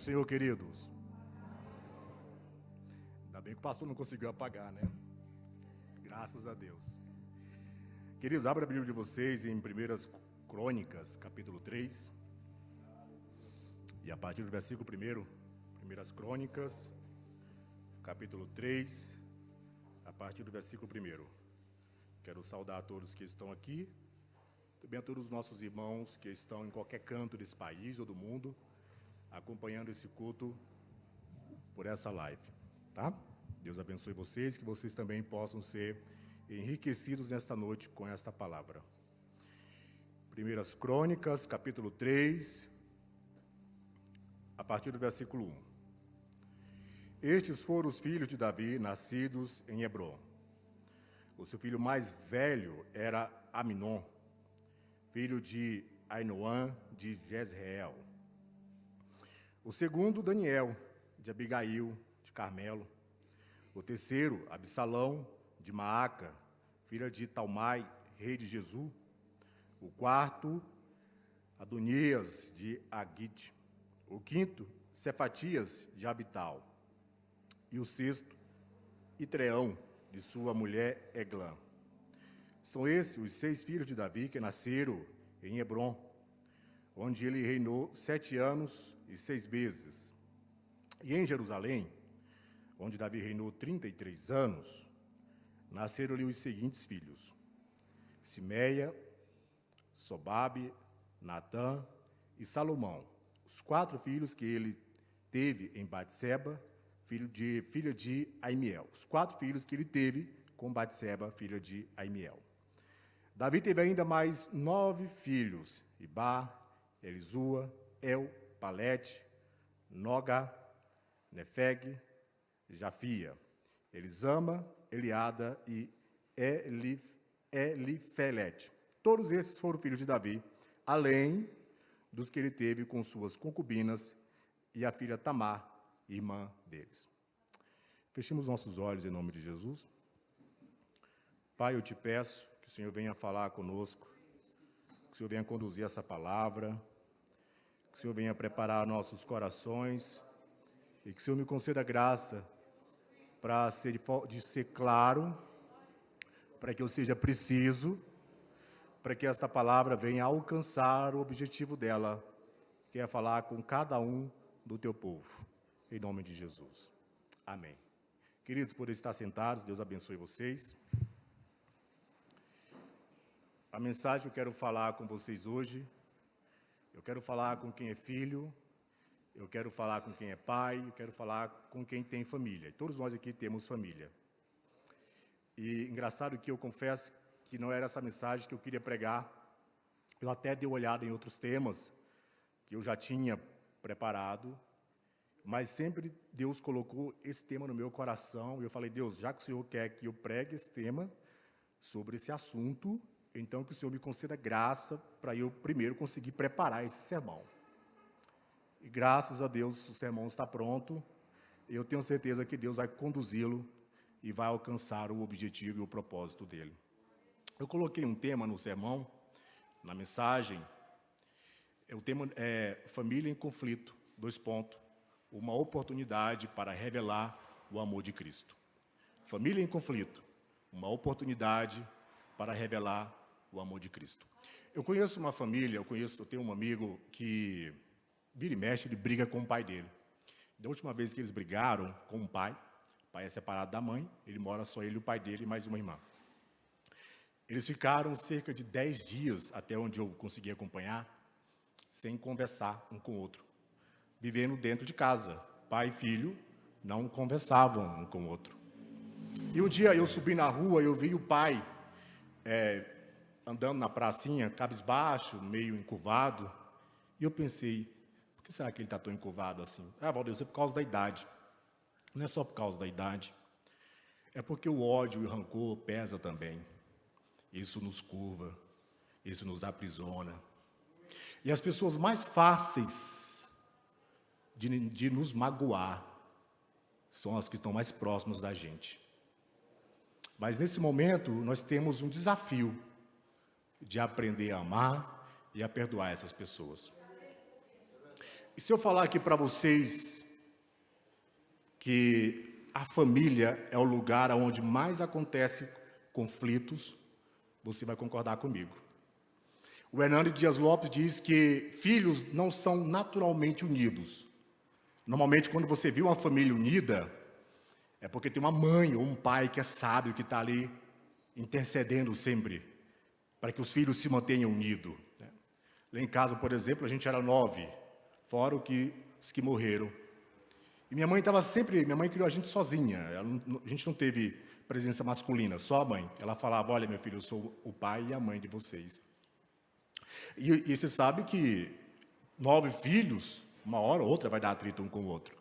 Senhor, queridos. Ainda bem que o pastor não conseguiu apagar, né? Graças a Deus. Queridos, abra a Bíblia de vocês em 1 Crônicas, capítulo 3. E a partir do versículo 1, 1 Crônicas, capítulo 3, a partir do versículo 1. Quero saudar a todos que estão aqui, também a todos os nossos irmãos que estão em qualquer canto desse país ou do mundo, acompanhando esse culto por essa live, tá? Deus abençoe vocês, que vocês também possam ser enriquecidos nesta noite com esta palavra. 1 Crônicas, capítulo 3, a partir do versículo 1. Estes foram os filhos de Davi, nascidos em Hebrom. O seu filho mais velho era Aminon, filho de Ainoã de Jezreel. O segundo, Daniel, de Abigail, de Carmelo. O terceiro, Absalão, de Maaca, filha de Talmai, rei de Jesu. O quarto, Adonias, de Agite. O quinto, Cefatias, de Abital. E o sexto, Itreão, de sua mulher Eglã. São esses os 6 filhos de Davi que nasceram em Hebrom, onde ele reinou 7 anos e 6 meses. E em Jerusalém, onde Davi reinou 33 anos, nasceram-lhe os seguintes filhos: Simeia, Sobabe, Natã e Salomão, os 4 filhos que ele teve em Batseba, filha de Aimiel. Os 4 filhos que ele teve com Batseba, filha de Aimiel. Davi teve ainda mais 9 filhos: Ibá, Elisua, El, Palete, Noga, Nefeg, Jafia, Elisama, Eliada e Elifelete. Todos esses foram filhos de Davi, além dos que ele teve com suas concubinas e a filha Tamar, irmã deles. Fechemos nossos olhos em nome de Jesus. Pai, eu te peço que o Senhor venha falar conosco, que o Senhor venha conduzir essa palavra, que o Senhor venha preparar nossos corações e que o Senhor me conceda graça para ser claro, para que eu seja preciso, para que esta palavra venha alcançar o objetivo dela, que é falar com cada um do teu povo. Em nome de Jesus. Amém. Queridos, por estar sentados, Deus abençoe vocês. A mensagem que eu quero falar com vocês hoje, eu quero falar com quem é filho, eu quero falar com quem é pai, eu quero falar com quem tem família. Todos nós aqui temos família. E engraçado que eu confesso que não era essa mensagem que eu queria pregar. Eu até dei uma olhada em outros temas que eu já tinha preparado, mas sempre Deus colocou esse tema no meu coração, e eu falei: Deus, já que o Senhor quer que eu pregue esse tema sobre esse assunto, então que o Senhor me conceda graça para eu primeiro conseguir preparar esse sermão. E graças a Deus o sermão está pronto, e eu tenho certeza que Deus vai conduzi-lo e vai alcançar o objetivo e o propósito dele. Eu coloquei um tema no sermão, na mensagem. O tema é Família em Conflito, 2 pontos. Uma oportunidade para revelar o amor de Cristo. Família em conflito, uma oportunidade para revelar o amor de Cristo. Eu conheço uma família, eu tenho um amigo que vira e mexe, ele briga com o pai dele. Da última vez que eles brigaram com o pai é separado da mãe, ele mora só ele, o pai dele e mais uma irmã. Eles ficaram cerca de 10 dias, até onde eu consegui acompanhar, sem conversar um com o outro. Vivendo dentro de casa. Pai e filho não conversavam um com o outro. E um dia eu subi na rua, eu vi o pai andando na pracinha, cabisbaixo, meio encurvado, e eu pensei: por que será que ele está tão encurvado assim? Valdeir, é por causa da idade. Não é só por causa da idade, é porque o ódio e o rancor pesa também. Isso nos curva, isso nos aprisiona. E as pessoas mais fáceis de nos magoar são as que estão mais próximas da gente. Mas nesse momento nós temos um desafio de aprender a amar e a perdoar essas pessoas. E se eu falar aqui para vocês que a família é o lugar onde mais acontece conflitos, você vai concordar comigo. O Hernando Dias Lopes diz que filhos não são naturalmente unidos. Normalmente, quando você vê uma família unida, é porque tem uma mãe ou um pai que é sábio, que está ali intercedendo sempre, para que os filhos se mantenham unidos. Lá em casa, por exemplo, a gente era 9, fora os que morreram. E minha mãe criou a gente sozinha, a gente não teve presença masculina, só a mãe. Ela falava, olha meu filho, eu sou o pai e a mãe de vocês. E você sabe que 9 filhos, uma hora ou outra vai dar atrito um com o outro.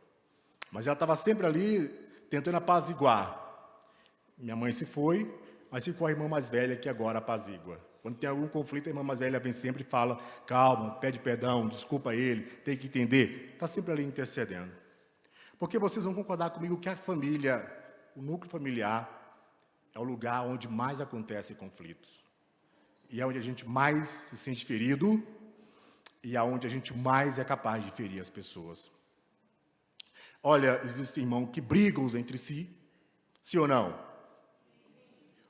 Mas ela estava sempre ali, tentando apaziguar. Minha mãe se foi, mas ficou a irmã mais velha que agora apazigua. Quando tem algum conflito, a irmã mais velha vem sempre e fala, calma, pede perdão, desculpa ele, tem que entender. Está sempre ali intercedendo. Porque vocês vão concordar comigo que a família, o núcleo familiar, é o lugar onde mais acontecem conflitos. E é onde a gente mais se sente ferido e é onde a gente mais é capaz de ferir as pessoas. Olha, existem irmãos que brigam entre si, sim ou não?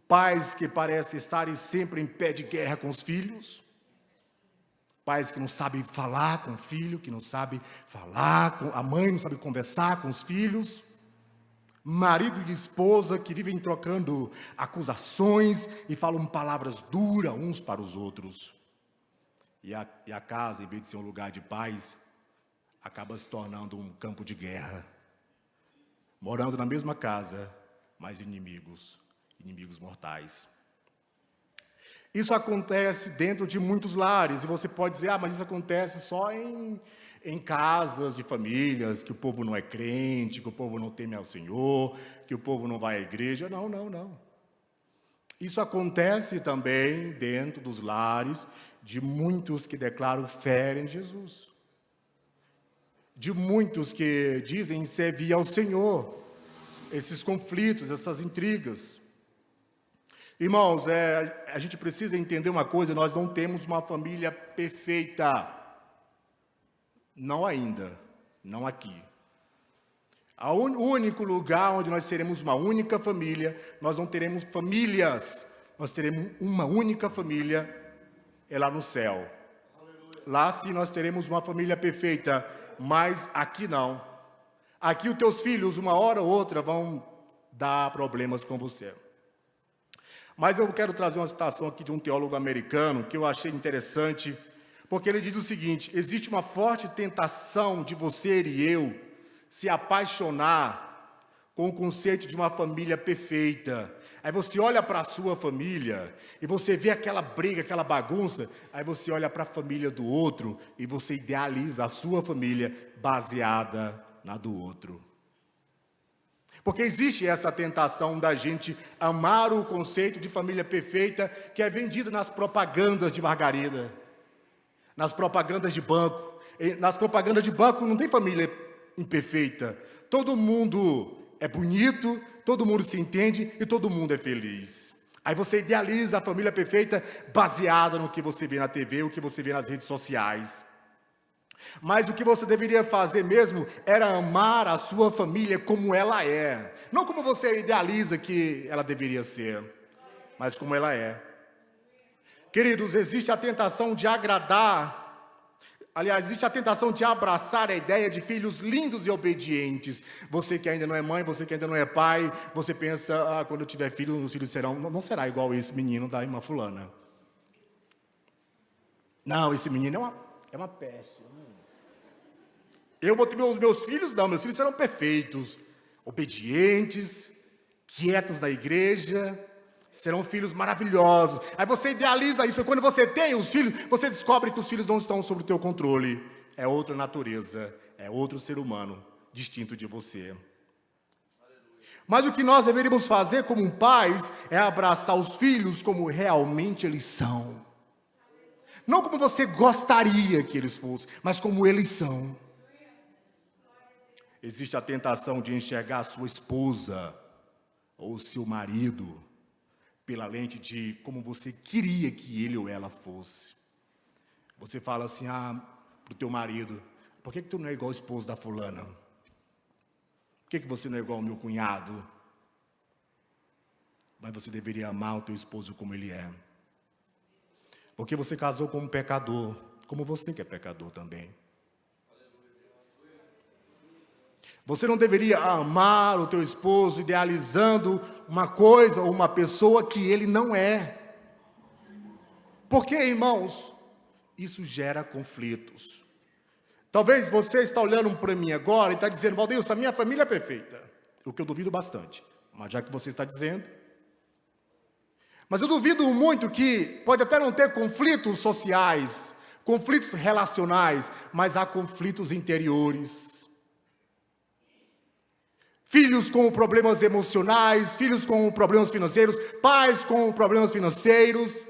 Pais que parecem estarem sempre em pé de guerra com os filhos. Pais que não sabem falar com o filho, que não sabem falar com a mãe, não sabe conversar com os filhos. Marido e esposa que vivem trocando acusações e falam palavras duras uns para os outros. E a casa, em vez de ser um lugar de paz, acaba se tornando um campo de guerra. Morando na mesma casa, mas inimigos mortais. Isso acontece dentro de muitos lares, e você pode dizer, mas isso acontece só em casas de famílias, que o povo não é crente, que o povo não teme ao Senhor, que o povo não vai à igreja. Não. Isso acontece também dentro dos lares de muitos que declaram fé em Jesus. De muitos que dizem servir ao Senhor. Esses conflitos, essas intrigas. Irmãos, a gente precisa entender uma coisa, nós não temos uma família perfeita. Não ainda, não aqui. O único lugar onde nós seremos uma única família, nós não teremos famílias, nós teremos uma única família, é lá no céu. Lá sim nós teremos uma família perfeita, mas aqui não. Aqui os teus filhos, uma hora ou outra, vão dar problemas com você. Mas eu quero trazer uma citação aqui de um teólogo americano que eu achei interessante, porque ele diz o seguinte: existe uma forte tentação de você e eu se apaixonar com o conceito de uma família perfeita. Aí você olha para a sua família e você vê aquela briga, aquela bagunça, aí você olha para a família do outro e você idealiza a sua família baseada na do outro. Porque existe essa tentação da gente amar o conceito de família perfeita que é vendido nas propagandas de margarina, nas propagandas de banco. Nas propagandas de banco não tem família imperfeita. Todo mundo é bonito, todo mundo se entende e todo mundo é feliz. Aí você idealiza a família perfeita baseada no que você vê na TV, o que você vê nas redes sociais. Mas o que você deveria fazer mesmo era amar a sua família como ela é. Não como você idealiza que ela deveria ser, mas como ela é. Queridos, existe a tentação de agradar, aliás, existe a tentação de abraçar a ideia de filhos lindos e obedientes. Você que ainda não é mãe, você que ainda não é pai, você pensa, quando eu tiver filho, os filhos serão, não será igual esse menino da irmã fulana. Não, esse menino é uma peste. Eu vou ter meus filhos, não, meus filhos serão perfeitos, obedientes, quietos na igreja, serão filhos maravilhosos. Aí você idealiza isso, e quando você tem os filhos, você descobre que os filhos não estão sob o teu controle. É outra natureza, é outro ser humano, distinto de você. Mas o que nós deveríamos fazer como pais é abraçar os filhos como realmente eles são. Não como você gostaria que eles fossem, mas como eles são. Existe a tentação de enxergar a sua esposa ou o seu marido pela lente de como você queria que ele ou ela fosse. Você fala assim para o teu marido, por que tu não é igual ao esposo da fulana? Por que você não é igual ao meu cunhado? Mas você deveria amar o teu esposo como ele é. Porque você casou com um pecador, como você que é pecador também. Você não deveria amar o teu esposo idealizando uma coisa ou uma pessoa que ele não é. Porque, irmãos, isso gera conflitos. Talvez você está olhando para mim agora e está dizendo, Valdeilson, a minha família é perfeita. O que eu duvido bastante. Mas já que você está dizendo. Mas eu duvido muito que pode até não ter conflitos sociais, conflitos relacionais, mas há conflitos interiores. Filhos com problemas emocionais, filhos com problemas financeiros, pais com problemas financeiros.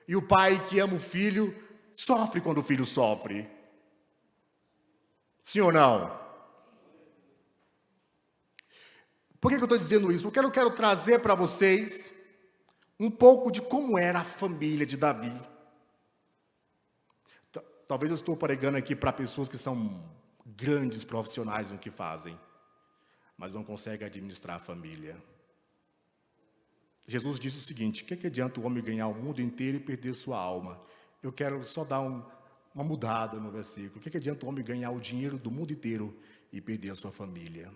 E o pai que ama o filho, sofre quando o filho sofre. Sim ou não? Por que eu estou dizendo isso? Porque eu quero trazer para vocês um pouco de como era a família de Davi. Talvez eu estou pregando aqui para pessoas que são grandes profissionais no que fazem, mas não conseguem administrar a família. Jesus disse o seguinte, o que adianta o homem ganhar o mundo inteiro e perder sua alma? Eu quero só dar uma mudada no versículo. O que adianta o homem ganhar o dinheiro do mundo inteiro e perder a sua família?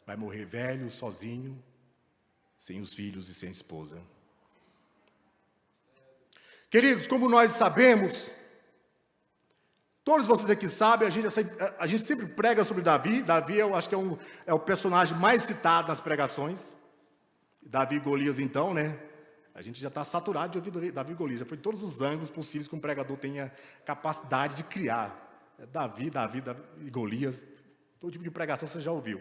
Vai morrer velho, sozinho, sem os filhos e sem a esposa. Queridos, como nós sabemos, todos vocês aqui sabem, a gente sempre prega sobre Davi. Davi, eu acho que é o personagem mais citado nas pregações. Davi e Golias, então, né? A gente já está saturado de ouvir Davi e Golias. Já foi todos os ângulos possíveis que um pregador tenha capacidade de criar. Davi e Golias, todo tipo de pregação você já ouviu.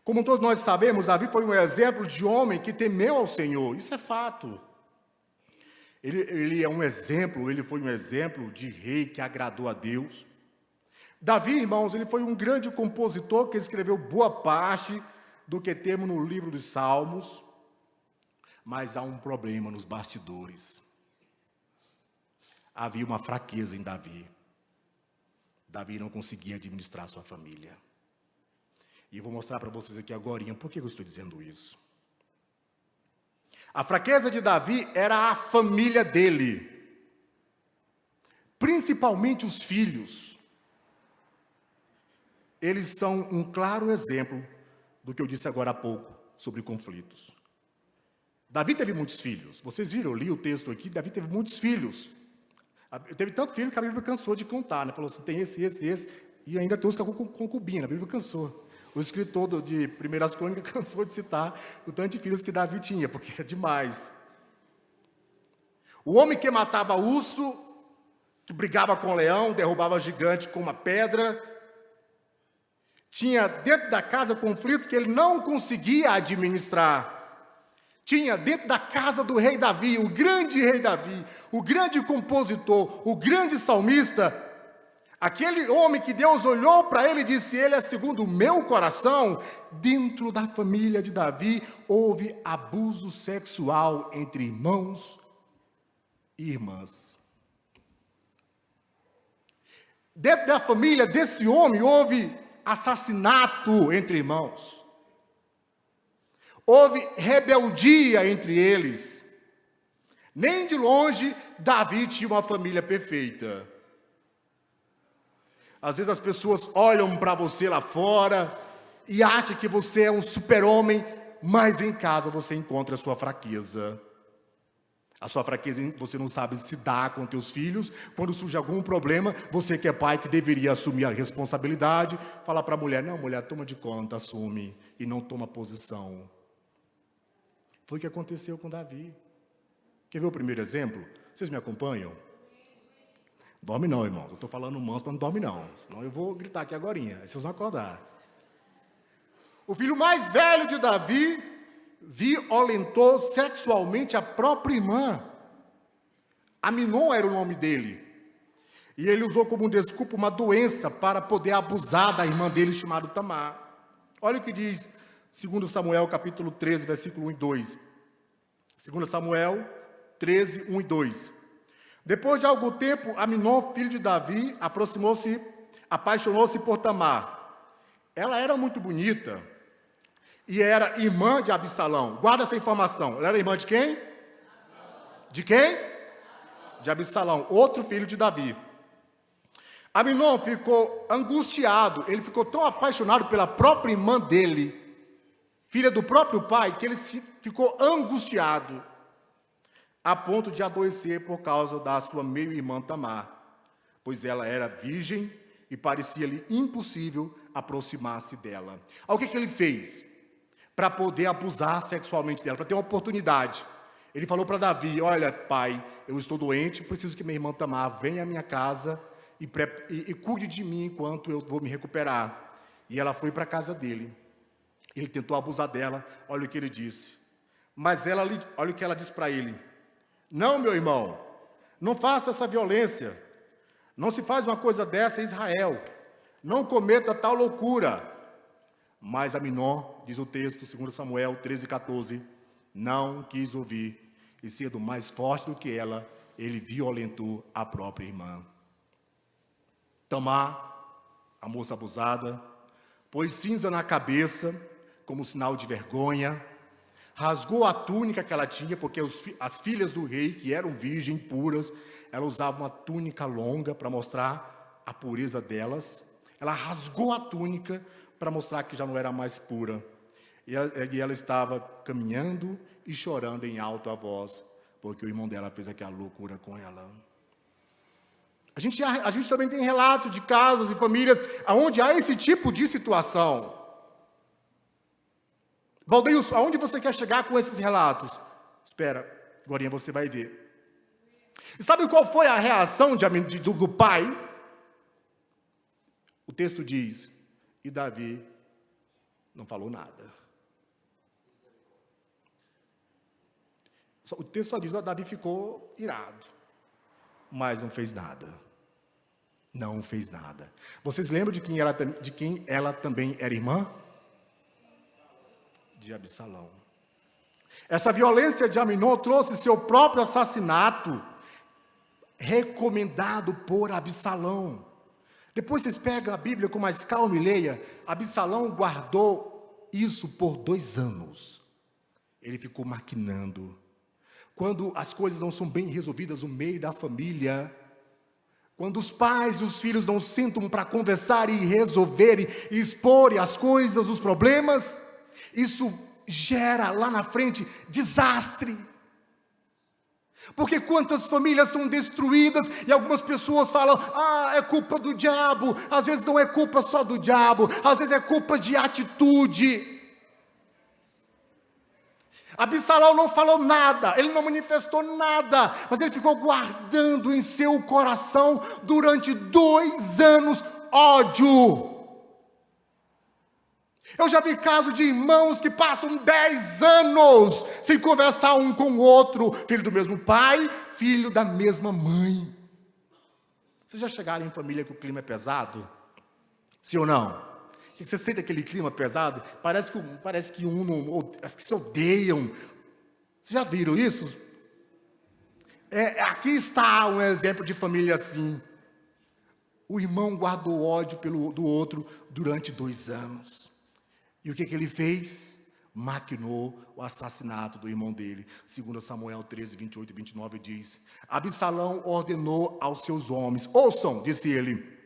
Como todos nós sabemos, Davi foi um exemplo de homem que temeu ao Senhor. Isso é fato. Ele foi um exemplo de rei que agradou a Deus. Davi, irmãos, ele foi um grande compositor que escreveu boa parte do que temos no livro dos Salmos. Mas há um problema nos bastidores. Havia uma fraqueza em Davi. Davi não conseguia administrar sua família. E eu vou mostrar para vocês aqui agora por que eu estou dizendo isso. A fraqueza de Davi era a família dele. Principalmente os filhos. Eles são um claro exemplo do que eu disse agora há pouco sobre conflitos. Davi teve muitos filhos. Vocês viram, eu li o texto aqui, Davi teve muitos filhos. Teve tanto filho que a Bíblia cansou de contar, né? Falou assim, tem esse, e ainda tem os com concubina, a Bíblia cansou. O escritor de Primeiras Crônicas cansou de citar o tanto de filhos que Davi tinha, porque é demais. O homem que matava urso, que brigava com o leão, derrubava gigante com uma pedra, tinha dentro da casa conflitos que ele não conseguia administrar. Tinha dentro da casa do rei Davi, o grande rei Davi, o grande compositor, o grande salmista, aquele homem que Deus olhou para ele e disse, ele é segundo o meu coração. Dentro da família de Davi houve abuso sexual entre irmãos e irmãs. Dentro da família desse homem houve assassinato entre irmãos. Houve rebeldia entre eles. Nem de longe Davi tinha uma família perfeita. Às vezes as pessoas olham para você lá fora e acham que você é um super-homem, mas em casa você encontra a sua fraqueza. A sua fraqueza, você não sabe se dar com teus filhos. Quando surge algum problema, você que é pai, que deveria assumir a responsabilidade, fala para a mulher, não, mulher, toma de conta, assume, e não toma posição. Foi o que aconteceu com Davi. Quer ver o primeiro exemplo? Vocês me acompanham? Dorme não, irmãos. Eu estou falando manso para não dorme não. Senão eu vou gritar aqui agorinha. Aí vocês vão acordar. O filho mais velho de Davi violentou sexualmente a própria irmã. Aminon era o nome dele. E ele usou como desculpa uma doença para poder abusar da irmã dele, chamada Tamar. Olha o que diz 2 Samuel, capítulo 13, versículo 1 e 2. 2 Samuel 13, 1 e 2. Depois de algum tempo, Aminon, filho de Davi, apaixonou-se por Tamar. Ela era muito bonita e era irmã de Absalão. Guarda essa informação. Ela era irmã de quem? De quem? De Absalão, outro filho de Davi. Aminon ficou angustiado, ele ficou tão apaixonado pela própria irmã dele, filha do próprio pai, que ele ficou angustiado, a ponto de adoecer por causa da sua meio-irmã Tamar, pois ela era virgem e parecia-lhe impossível aproximar-se dela. O que ele fez? Para poder abusar sexualmente dela, para ter uma oportunidade. Ele falou para Davi: olha, pai, eu estou doente, preciso que minha irmã Tamar venha à minha casa e cuide de mim enquanto eu vou me recuperar. E ela foi para a casa dele. Ele tentou abusar dela, olha o que ele disse. Mas olha o que ela disse para ele: não, meu irmão, não faça essa violência. Não se faz uma coisa dessa em Israel. Não cometa tal loucura. Mas Aminon, diz o texto, 2 Samuel 13:14, não quis ouvir, e sendo mais forte do que ela, ele violentou a própria irmã. Tamar, a moça abusada, pôs cinza na cabeça, como sinal de vergonha, rasgou a túnica que ela tinha, porque as filhas do rei, que eram virgens puras, elas usavam uma túnica longa para mostrar a pureza delas. Ela rasgou a túnica para mostrar que já não era mais pura. E ela estava caminhando e chorando em alta voz, porque o irmão dela fez aquela loucura com ela. A gente também tem relatos de casas e famílias onde há esse tipo de situação. Valdeus, aonde você quer chegar com esses relatos? Espera, agora você vai ver. E sabe qual foi a reação do pai? O texto diz: e Davi não falou nada. O texto só diz que Davi ficou irado, mas não fez nada. Não fez nada. Vocês lembram de quem ela também era irmã? De Absalão. Essa violência de Aminon trouxe seu próprio assassinato, recomendado por Absalão. Depois vocês pegam a Bíblia com mais calma e leia. Absalão guardou isso por 2 anos. Ele ficou maquinando. Quando as coisas não são bem resolvidas no meio da família, quando os pais e os filhos não sentam para conversar e resolverem, e exporem as coisas, os problemas, isso gera lá na frente desastre. Porque quantas famílias são destruídas e algumas pessoas falam: é culpa do diabo. Às vezes não é culpa só do diabo, às vezes é culpa de atitude. Absalão não falou nada, ele não manifestou nada, mas ele ficou guardando em seu coração durante 2 anos ódio. Eu já vi casos de irmãos que passam 10 anos sem conversar um com o outro, filho do mesmo pai, filho da mesma mãe. Vocês já chegaram em família que o clima é pesado? Sim ou não? Você sente aquele clima pesado? Parece que as que se odeiam. Vocês já viram isso? Aqui está um exemplo de família assim. O irmão guardou ódio do outro durante 2 anos. E o que ele fez? Maquinou o assassinato do irmão dele. 2 Samuel 13, 28 e 29 diz: Absalão ordenou aos seus homens: ouçam, disse ele,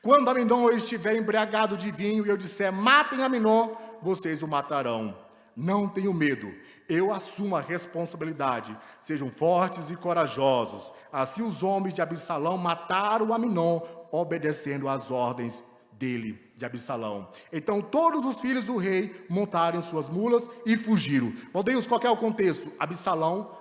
quando Aminon estiver embriagado de vinho e eu disser: matem Aminon, vocês o matarão. Não tenham medo, eu assumo a responsabilidade. Sejam fortes e corajosos. Assim os homens de Absalão mataram Aminon, obedecendo às ordens dele, de Absalão. Então todos os filhos do rei montaram suas mulas e fugiram. Valdeus, qual é o contexto? Absalão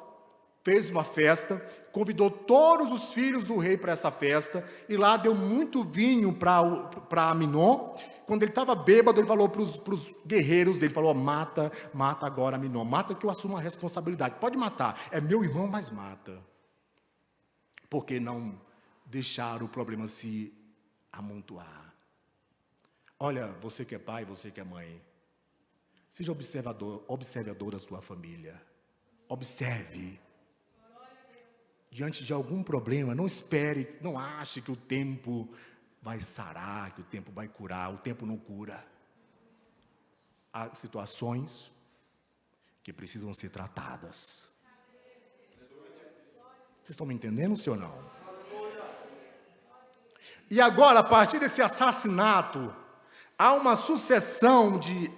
fez uma festa, convidou todos os filhos do rei para essa festa, e lá deu muito vinho para Aminon. Quando ele estava bêbado, ele falou para os guerreiros dele, falou: mata agora Aminon, mata que eu assumo a responsabilidade, pode matar, é meu irmão, mas mata. Porque não deixaram o problema se amontoar. Olha, você que é pai, você que é mãe, seja observador da sua família, observe. diante de algum problema, não espere, não ache que o tempo vai sarar, que o tempo vai curar. O tempo não cura. Há situações que precisam ser tratadas. Vocês estão me entendendo, sim ou não? E agora, a partir desse assassinato, há uma sucessão de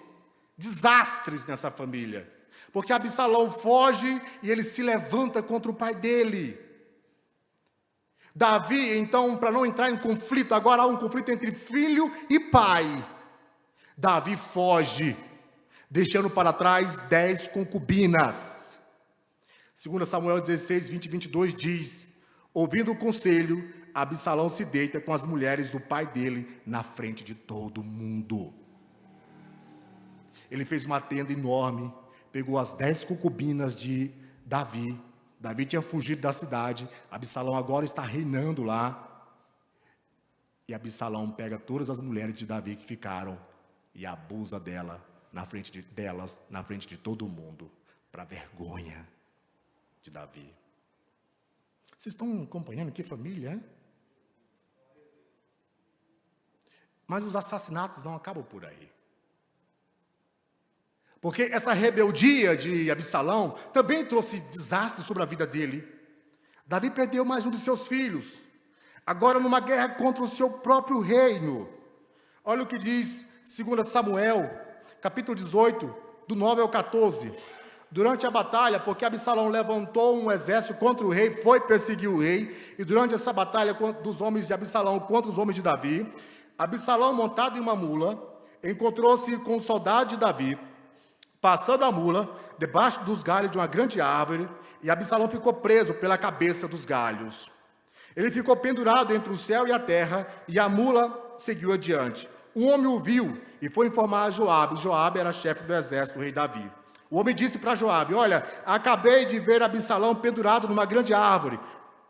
desastres nessa família. Porque Absalão foge e ele se levanta contra o pai dele. Davi, então, para não entrar em conflito, agora há um conflito entre filho e pai. Davi foge, deixando para trás 10 concubinas. 2 Samuel 16, 20 e 22 diz: ouvindo o conselho, Absalão se deita com as mulheres do pai dele na frente de todo mundo. Ele fez uma tenda enorme, pegou as 10 concubinas de Davi. Davi tinha fugido da cidade, Absalão agora está reinando lá. E Absalão pega todas as mulheres de Davi que ficaram e abusa delas na frente de todo mundo, para vergonha de Davi. Vocês estão acompanhando que família, hein? Mas os assassinatos não acabam por aí. Porque essa rebeldia de Absalão também trouxe desastre sobre a vida dele. Davi perdeu mais um de seus filhos, agora numa guerra contra o seu próprio reino. Olha o que diz 2 Samuel, capítulo 18, do 9 ao 14. Durante a batalha, porque Absalão levantou um exército contra o rei, foi perseguir o rei, e durante essa batalha dos homens de Absalão contra os homens de Davi, Absalão, montado em uma mula, encontrou-se com um soldado de Davi, passando a mula debaixo dos galhos de uma grande árvore, e Absalão ficou preso pela cabeça dos galhos. Ele ficou pendurado entre o céu e a terra, e a mula seguiu adiante. Um homem o viu e foi informar a Joabe. Joabe era chefe do exército do rei Davi. O homem disse para Joabe: olha, acabei de ver Absalão pendurado numa grande árvore.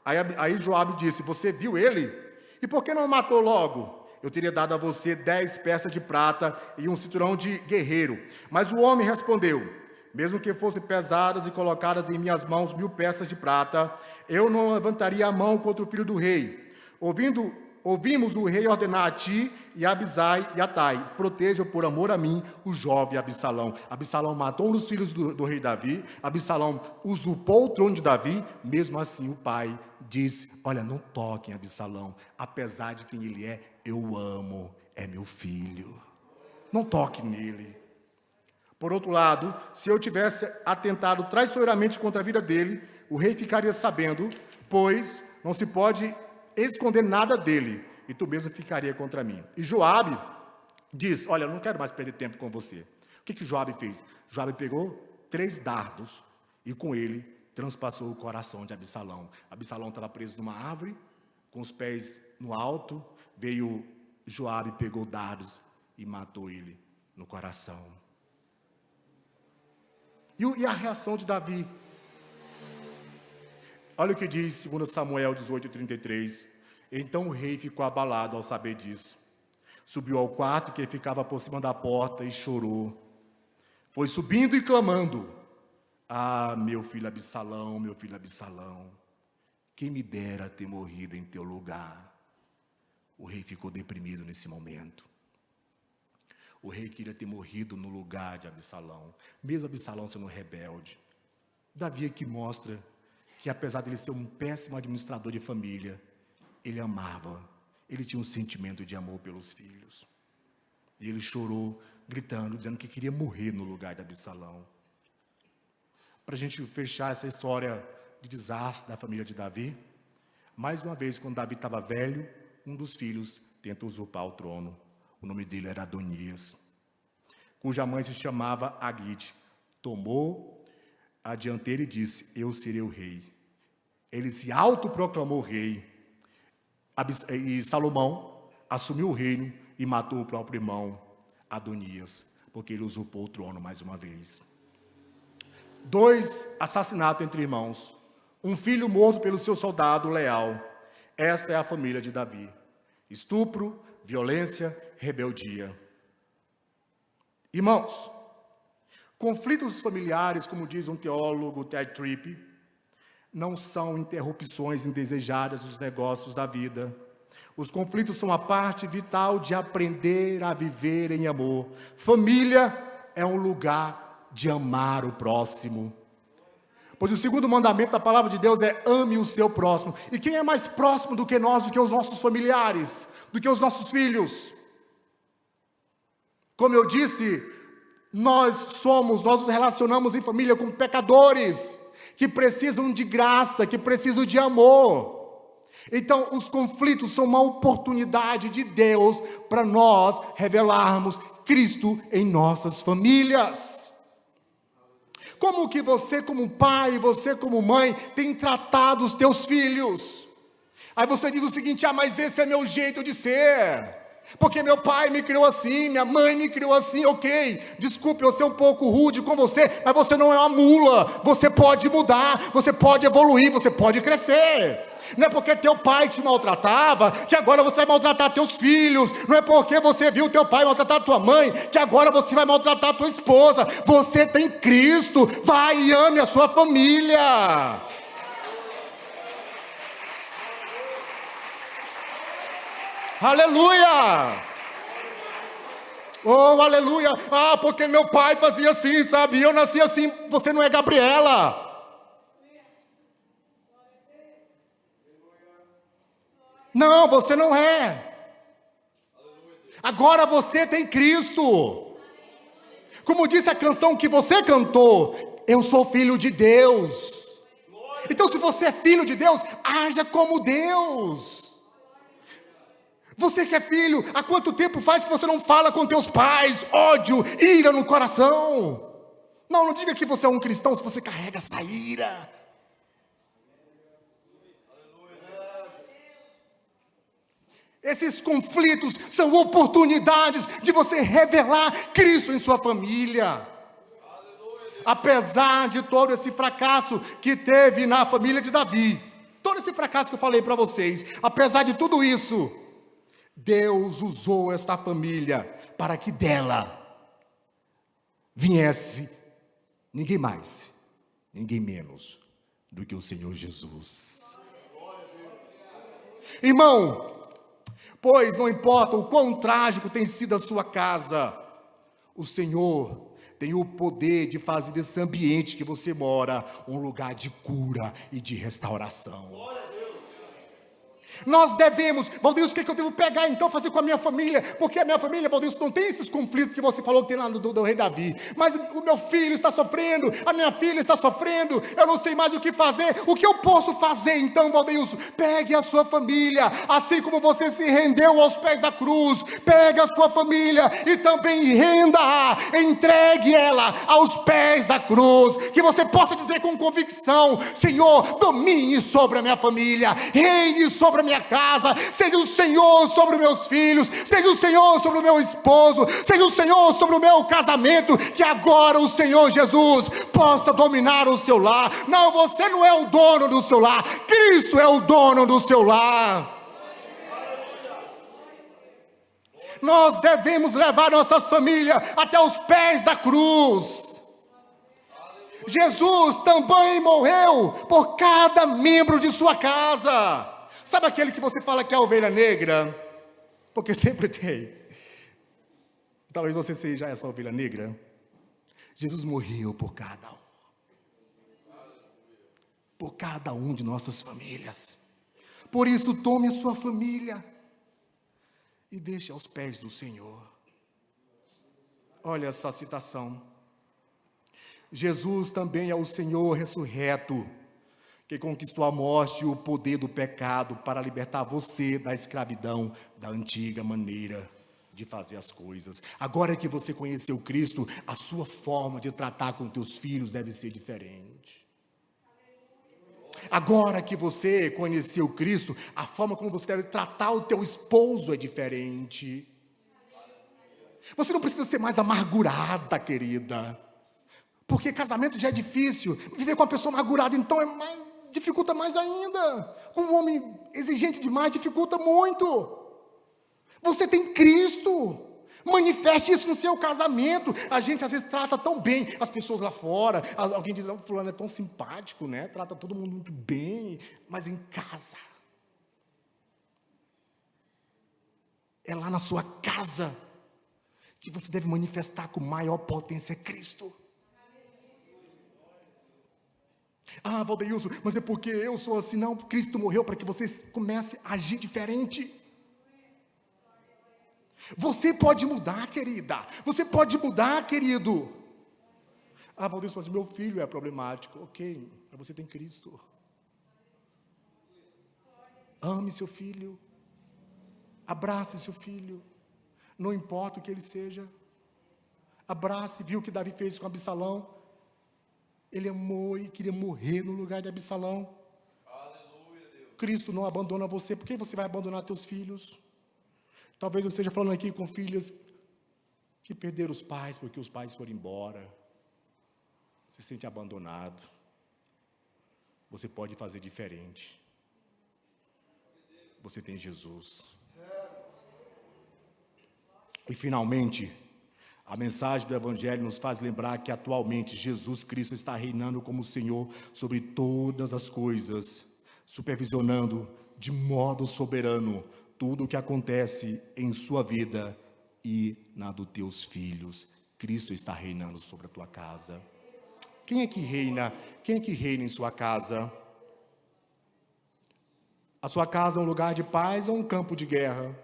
Aí Joabe disse: você viu ele? E por que não o matou logo? Eu teria dado a você 10 peças de prata e um cinturão de guerreiro. Mas o homem respondeu: mesmo que fossem pesadas e colocadas em minhas mãos 1000 peças de prata, eu não levantaria a mão contra o filho do rei. Ouvimos o rei ordenar a ti e a Abisai e a Tai: protejam por amor a mim o jovem Absalão. Absalão matou um dos filhos do rei Davi. Absalão usurpou o trono de Davi. Mesmo assim o pai disse: olha, não toquem Absalão, apesar de quem ele é, eu amo, é meu filho, não toque nele. Por outro lado, se eu tivesse atentado traiçoeiramente contra a vida dele, o rei ficaria sabendo, pois não se pode esconder nada dele, e tu mesmo ficaria contra mim. E Joabe diz: olha, eu não quero mais perder tempo com você. O que Joabe fez? Joabe pegou 3 dardos e com ele transpassou o coração de Absalão. Absalão estava preso numa árvore, com os pés no alto. Veio Joabe, pegou dardos e matou ele no coração. E a reação de Davi? Olha o que diz 2 Samuel 18:33. Então o rei ficou abalado ao saber disso. Subiu ao quarto que ficava por cima da porta e chorou. Foi subindo e clamando: ah, meu filho Absalão, quem me dera ter morrido em teu lugar. O rei ficou deprimido nesse momento. O rei queria ter morrido no lugar de Absalão, mesmo Absalão sendo rebelde. Davi aqui mostra que, apesar de ele ser um péssimo administrador de família, ele amava, ele tinha um sentimento de amor pelos filhos. E ele chorou, gritando, dizendo que queria morrer no lugar de Absalão. Para a gente fechar essa história de desastre da família de Davi, mais uma vez, quando Davi estava velho, um dos filhos tenta usurpar o trono. O nome dele era Adonias, cuja mãe se chamava Agite. Tomou a dianteira e disse: eu serei o rei. Ele se autoproclamou rei. E Salomão assumiu o reino e matou o próprio irmão Adonias, porque ele usurpou o trono mais uma vez. 2 assassinatos entre irmãos. Um filho morto pelo seu soldado leal. Esta é a família de Davi. Estupro, violência, rebeldia. Irmãos, conflitos familiares, como diz um teólogo, Ted Tripp, não são interrupções indesejadas dos negócios da vida. Os conflitos são a parte vital de aprender a viver em amor. Família é um lugar de amar o próximo. Pois o segundo mandamento da palavra de Deus é: ame o seu próximo. E quem é mais próximo do que nós, do que os nossos familiares, do que os nossos filhos? Como eu disse, nós nos relacionamos em família com pecadores, que precisam de graça, que precisam de amor. Então, os conflitos são uma oportunidade de Deus para nós revelarmos Cristo em nossas famílias. Como que você como pai, você como mãe, tem tratado os teus filhos? Aí você diz o seguinte: mas esse é meu jeito de ser, porque meu pai me criou assim, minha mãe me criou assim. Ok, desculpe eu ser um pouco rude com você, mas você não é uma mula. Você pode mudar, você pode evoluir, você pode crescer. Não é porque teu pai te maltratava que agora você vai maltratar teus filhos. Não é porque você viu teu pai maltratar tua mãe que agora você vai maltratar tua esposa. Você tem Cristo. Vai e ame a sua família. Aleluia! Oh, aleluia! Porque meu pai fazia assim, sabe? Eu nasci assim. Você não é Gabriela. Não, você não é. Agora você tem Cristo. Como disse a canção que você cantou: eu sou filho de Deus. Então, se você é filho de Deus, haja como Deus. Você que é filho, há quanto tempo faz que você não fala com teus pais? Ódio, ira no coração. Não diga que você é um cristão se você carrega essa ira. Esses conflitos são oportunidades de você revelar Cristo em sua família. Apesar de todo esse fracasso que teve na família de Davi, todo esse fracasso que eu falei para vocês, apesar de tudo isso, Deus usou esta família para que dela viesse ninguém mais, ninguém menos do que o Senhor Jesus. Irmão, pois não importa o quão trágico tem sido a sua casa, o Senhor tem o poder de fazer desse ambiente que você mora um lugar de cura e de restauração. Nós devemos, Valdeus, o que eu devo pegar então, fazer com a minha família? Porque a minha família, Valdeus, não tem esses conflitos que você falou que tem lá do rei Davi. Mas o meu filho está sofrendo, a minha filha está sofrendo, eu não sei mais o que fazer. O que eu posso fazer então, Valdeus? Pegue a sua família, assim como você se rendeu aos pés da cruz. Pegue a sua família e também renda-a, entregue ela aos pés da cruz. Que você possa dizer com convicção: Senhor, domine sobre a minha família, reine sobre a minha casa, seja o Senhor sobre os meus filhos, seja o Senhor sobre o meu esposo, seja o Senhor sobre o meu casamento. Que agora o Senhor Jesus possa dominar o seu lar. Não, você não é o dono do seu lar, Cristo é o dono do seu lar. Nós devemos levar nossas famílias até os pés da cruz. Jesus também morreu por cada membro de sua casa. Sabe aquele que você fala que é a ovelha negra? Porque sempre tem. Talvez você seja essa ovelha negra. Jesus morreu por cada um. Por cada um de nossas famílias. Por isso, tome a sua família e deixe aos pés do Senhor. Olha essa citação. Jesus também é o Senhor ressurreto, que conquistou a morte e o poder do pecado para libertar você da escravidão da antiga maneira de fazer as coisas. Agora que você conheceu Cristo, a sua forma de tratar com teus filhos deve ser diferente. Agora que você conheceu Cristo, a forma como você deve tratar o teu esposo é diferente. Você não precisa ser mais amargurada, querida, porque casamento já é difícil. Viver com uma pessoa amargurada, então, dificulta mais ainda. Com um homem exigente demais, dificulta muito. Você tem Cristo. Manifeste isso no seu casamento. A gente às vezes trata tão bem as pessoas lá fora. Alguém diz, não, fulano é tão simpático, né? Trata todo mundo muito bem. Mas em casa, é lá na sua casa que você deve manifestar com maior potência Cristo. Ah, Valdeilson, mas é porque eu sou assim. Não, Cristo morreu para que você comece a agir diferente. Você pode mudar, querida. Você pode mudar, querido. Ah, Valdeilson, mas meu filho é problemático. Ok, mas você tem Cristo. Ame seu filho. Abrace seu filho. Não importa o que ele seja. Abrace. Viu o que Davi fez com Absalão? Ele amou e queria morrer no lugar de Absalão. Aleluia, Deus. Cristo não abandona você. Por que você vai abandonar teus filhos? Talvez eu esteja falando aqui com filhas que perderam os pais porque os pais foram embora. Se sente abandonado. Você pode fazer diferente. Você tem Jesus. E finalmente, a mensagem do Evangelho nos faz lembrar que atualmente Jesus Cristo está reinando como Senhor sobre todas as coisas, supervisionando de modo soberano tudo o que acontece em sua vida e na dos teus filhos. Cristo está reinando sobre a tua casa. Quem é que reina? Quem é que reina em sua casa? A sua casa é um lugar de paz ou um campo de guerra?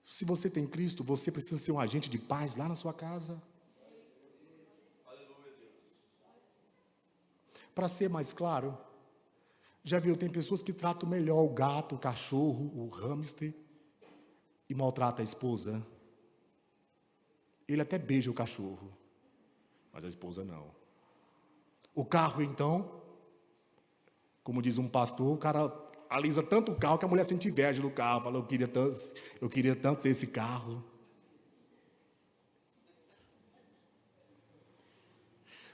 Se você tem Cristo, você precisa ser um agente de paz lá na sua casa. Para ser mais claro, já viu, tem pessoas que tratam melhor o gato, o cachorro, o hamster e maltrata a esposa. Ele até beija o cachorro, mas a esposa não. O carro, então, como diz um pastor, o cara alisa tanto o carro que a mulher sente inveja do carro. Fala, eu queria tanto ser esse carro.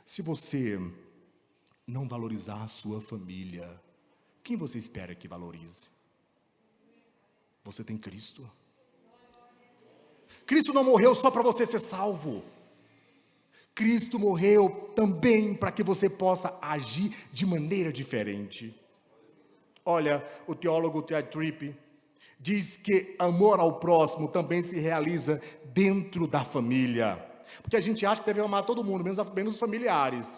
Se você não valorizar a sua família, quem você espera que valorize? Você tem Cristo. Cristo não morreu só para você ser salvo. Cristo morreu também para que você possa agir de maneira diferente. Olha, o teólogo Ted Tripp diz que amor ao próximo também se realiza dentro da família. Porque a gente acha que deve amar todo mundo, menos os familiares.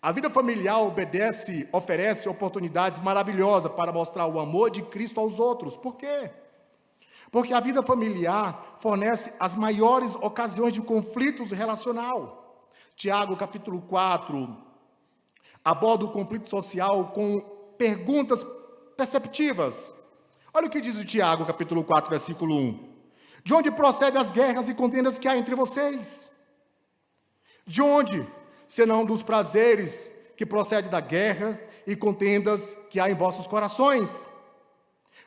A vida familiar oferece oportunidades maravilhosas para mostrar o amor de Cristo aos outros. Por quê? Porque a vida familiar fornece as maiores ocasiões de conflitos relacional. Tiago, capítulo 4, aborda o conflito social com perguntas perceptivas. Olha o que diz o Tiago, capítulo 4, versículo 1. De onde procedem as guerras e contendas que há entre vocês? De onde? Senão dos prazeres que procedem da guerra e contendas que há em vossos corações.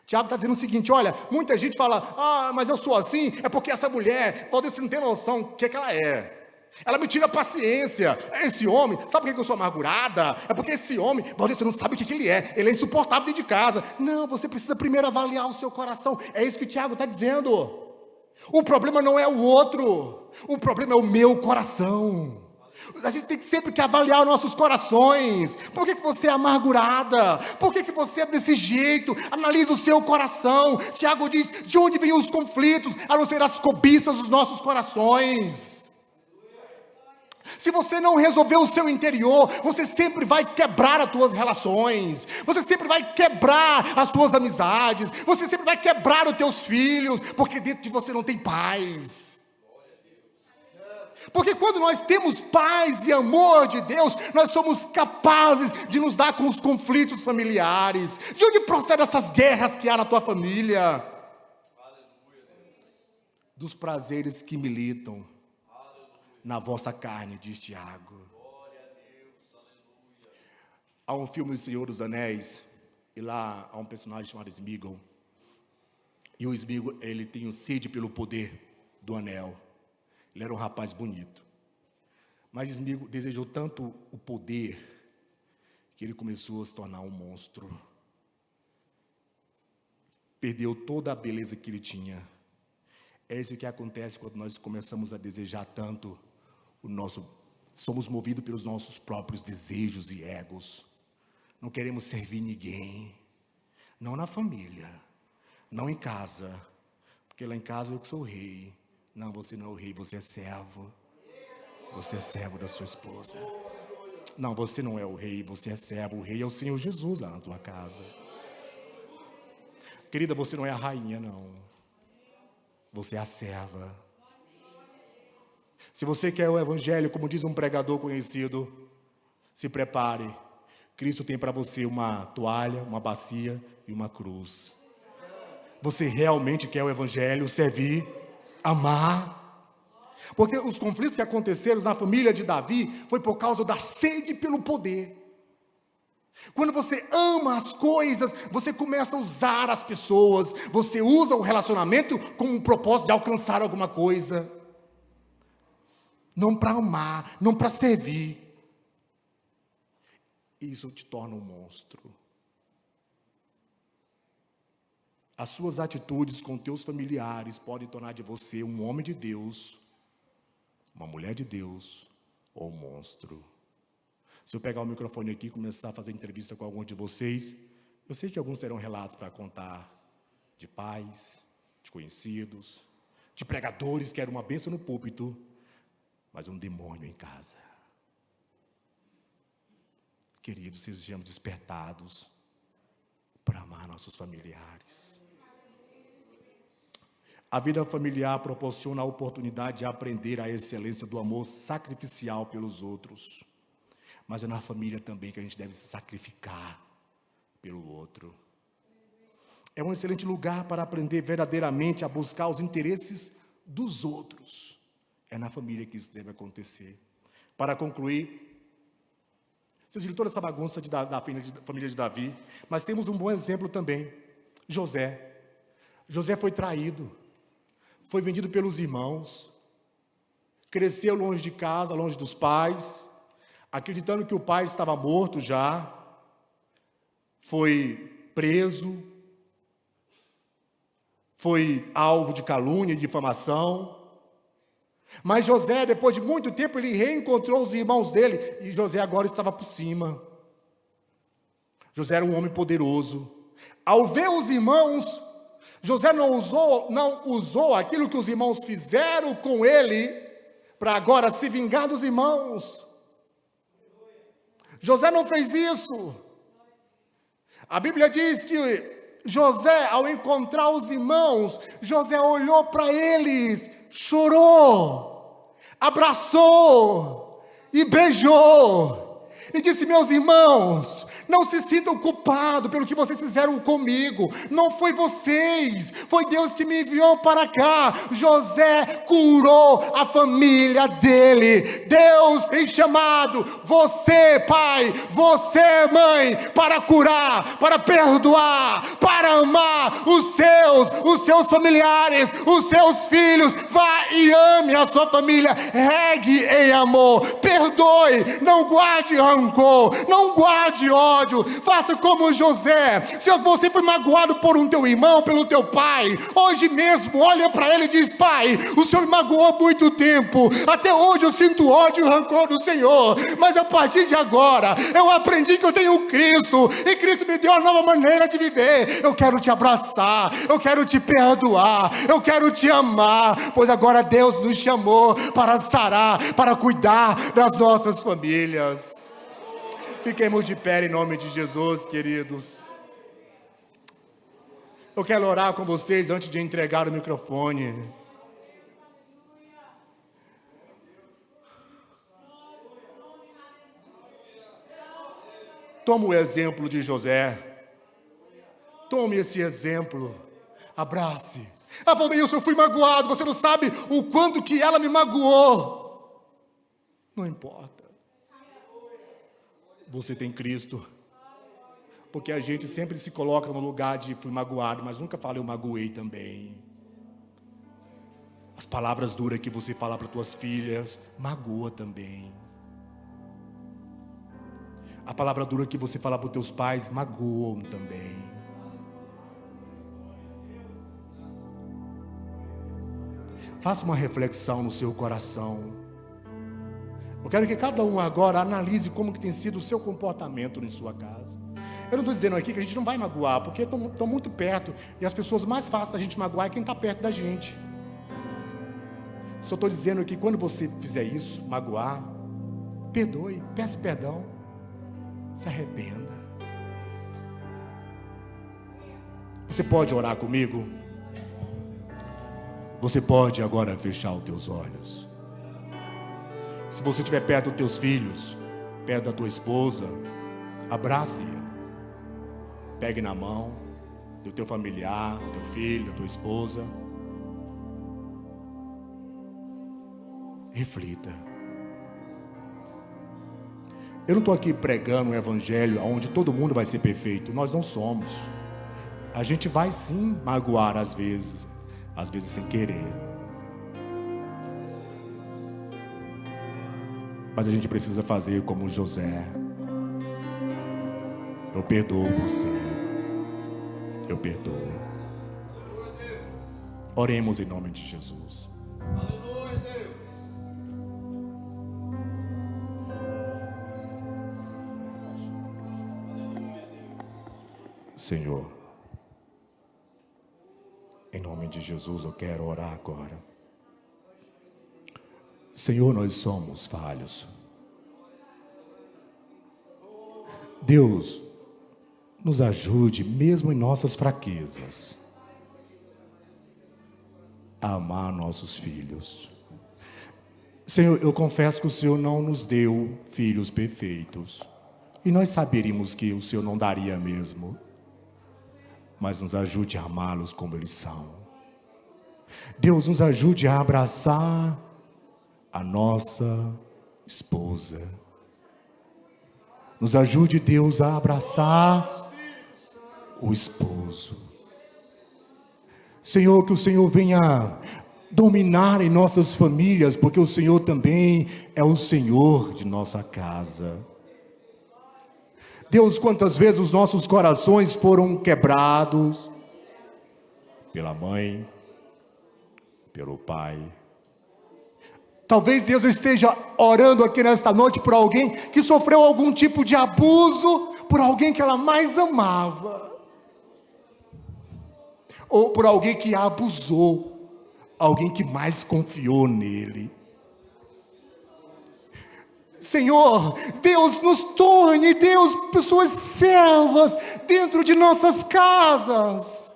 Tiago está dizendo o seguinte, olha, muita gente fala, mas eu sou assim, é porque essa mulher, você não tem noção do que ela é. Ela me tira a paciência. Esse homem, sabe por que eu sou amargurada? É porque esse homem, você não sabe o que ele é insuportável dentro de casa. Não, você precisa primeiro avaliar o seu coração. É isso que Tiago está dizendo. O problema não é o outro, o problema é o meu coração. A gente tem que sempre avaliar nossos corações. Por que você é amargurada? Por que você é desse jeito? Analisa o seu coração. Tiago diz, de onde vêm os conflitos? A não ser as cobiças dos nossos corações. Se você não resolver o seu interior, você sempre vai quebrar as tuas relações, você sempre vai quebrar as tuas amizades, você sempre vai quebrar os teus filhos, porque dentro de você não tem paz. Porque quando nós temos paz e amor de Deus, nós somos capazes de nos dar com os conflitos familiares. De onde procedem essas guerras que há na tua família? Dos prazeres que militam na vossa carne, diz Tiago. Há um filme do Senhor dos Anéis, e lá há um personagem chamado Sméagol. E o Sméagol, ele tem sede pelo poder do anel. Ele era um rapaz bonito. Mas Sméagol desejou tanto o poder, que ele começou a se tornar um monstro. perdeu toda a beleza que ele tinha. É isso que acontece quando nós começamos a desejar tanto somos movidos pelos nossos próprios desejos e egos. Não queremos servir ninguém, não na família, não em casa, porque lá em casa eu que sou o rei. Não, você não é o rei, você é servo. Você é servo da sua esposa. Não, você não é o rei, você é servo. O rei é o Senhor Jesus lá na tua casa. Querida, você não é a rainha, não. Você é a serva. Se você quer o evangelho, como diz um pregador conhecido, se prepare. Cristo tem para você uma toalha, uma bacia e uma cruz. Você realmente quer o evangelho, servir, amar? Porque os conflitos que aconteceram na família de Davi foi por causa da sede pelo poder. Quando você ama as coisas, você começa a usar as pessoas, você usa o relacionamento com o propósito de alcançar alguma coisa. Não para amar, não para servir. Isso te torna um monstro. As suas atitudes com teus familiares podem tornar de você um homem de Deus, uma mulher de Deus ou um monstro. Se eu pegar o microfone aqui e começar a fazer entrevista com algum de vocês, eu sei que alguns terão relatos para contar de pais, de conhecidos, de pregadores que eram uma bênção no púlpito, mas um demônio em casa. Queridos, sejamos despertados para amar nossos familiares. A vida familiar proporciona a oportunidade de aprender a excelência do amor sacrificial pelos outros. Mas é na família também que a gente deve se sacrificar pelo outro. É um excelente lugar para aprender verdadeiramente a buscar os interesses dos outros. É na família que isso deve acontecer. Para concluir, vocês viram toda essa bagunça da família de Davi, mas temos um bom exemplo também. José. José foi traído, foi vendido pelos irmãos, cresceu longe de casa, longe dos pais, acreditando que o pai estava morto já, foi preso, foi alvo de calúnia e difamação. Mas José, depois de muito tempo, ele reencontrou os irmãos dele, e José agora estava por cima. José era um homem poderoso. Ao ver os irmãos, José não usou aquilo que os irmãos fizeram com ele, para agora se vingar dos irmãos. José não fez isso. A Bíblia diz que José, ao encontrar os irmãos, José olhou para eles, chorou, abraçou e beijou e disse: meus irmãos, não se sintam culpados pelo que vocês fizeram comigo. Não foi vocês, foi Deus que me enviou para cá. José curou a família dele. Deus tem chamado você, pai, você, mãe, para curar, para perdoar, para amar os seus familiares, os seus filhos. Vá e ame a sua família. Regue em amor, perdoe, não guarde rancor, não guarde ódio. Faça como José. Se você foi magoado por um teu irmão, pelo teu pai, hoje mesmo olha para ele e diz: pai, o Senhor me magoou há muito tempo, até hoje eu sinto ódio e rancor do Senhor, mas a partir de agora eu aprendi que eu tenho Cristo, e Cristo me deu uma nova maneira de viver. Eu quero te abraçar, eu quero te perdoar, eu quero te amar, pois agora Deus nos chamou para sarar, para cuidar das nossas famílias. Fiquemos de pé em nome de Jesus, queridos. Eu quero orar com vocês antes de entregar o microfone. Toma o exemplo de José. Tome esse exemplo. Abrace. Ah, Valdeilson, eu fui magoado. Você não sabe o quanto que ela me magoou. Não importa. Você tem Cristo. Porque a gente sempre se coloca no lugar de fui magoado, mas nunca fala eu magoei também. As palavras duras que você fala para tuas filhas, magoa também. A palavra dura que você fala para os teus pais, magoam também. Faça uma reflexão no seu coração. Eu quero que cada um agora analise como que tem sido o seu comportamento em sua casa. Eu não estou dizendo aqui que a gente não vai magoar, porque estão muito perto, e as pessoas mais fáceis da gente magoar é quem está perto da gente. Só estou dizendo que quando você fizer isso, magoar, perdoe, peça perdão, se arrependa. Você pode orar comigo? Você pode agora fechar os teus olhos. Se você estiver perto dos teus filhos, perto da tua esposa, abrace-a. Pegue na mão do teu familiar, do teu filho, da tua esposa. Reflita. Eu não estou aqui pregando um evangelho onde todo mundo vai ser perfeito. Nós não somos. A gente vai sim magoar às vezes sem querer. Mas a gente precisa fazer como José. Eu perdoo você. Eu perdoo. Oremos em nome de Jesus. Aleluia, Deus. Senhor, em nome de Jesus eu quero orar agora. Senhor, nós somos falhos. Deus, nos ajude mesmo em nossas fraquezas a amar nossos filhos. Senhor, eu confesso que o Senhor não nos deu filhos perfeitos, e nós saberíamos que o Senhor não daria mesmo, mas nos ajude a amá-los como eles são. Deus, nos ajude a abraçar a nossa esposa. Nos ajude, Deus, a abraçar o esposo. Senhor, que o Senhor venha dominar em nossas famílias, porque o Senhor também é o Senhor de nossa casa. Deus, quantas vezes os nossos corações foram quebrados pela mãe, pelo pai. Talvez Deus esteja orando aqui nesta noite por alguém que sofreu algum tipo de abuso por alguém que ela mais amava, ou por alguém que a abusou, alguém que mais confiou nele. Senhor, Deus, nos torne, Deus, pessoas servas dentro de nossas casas.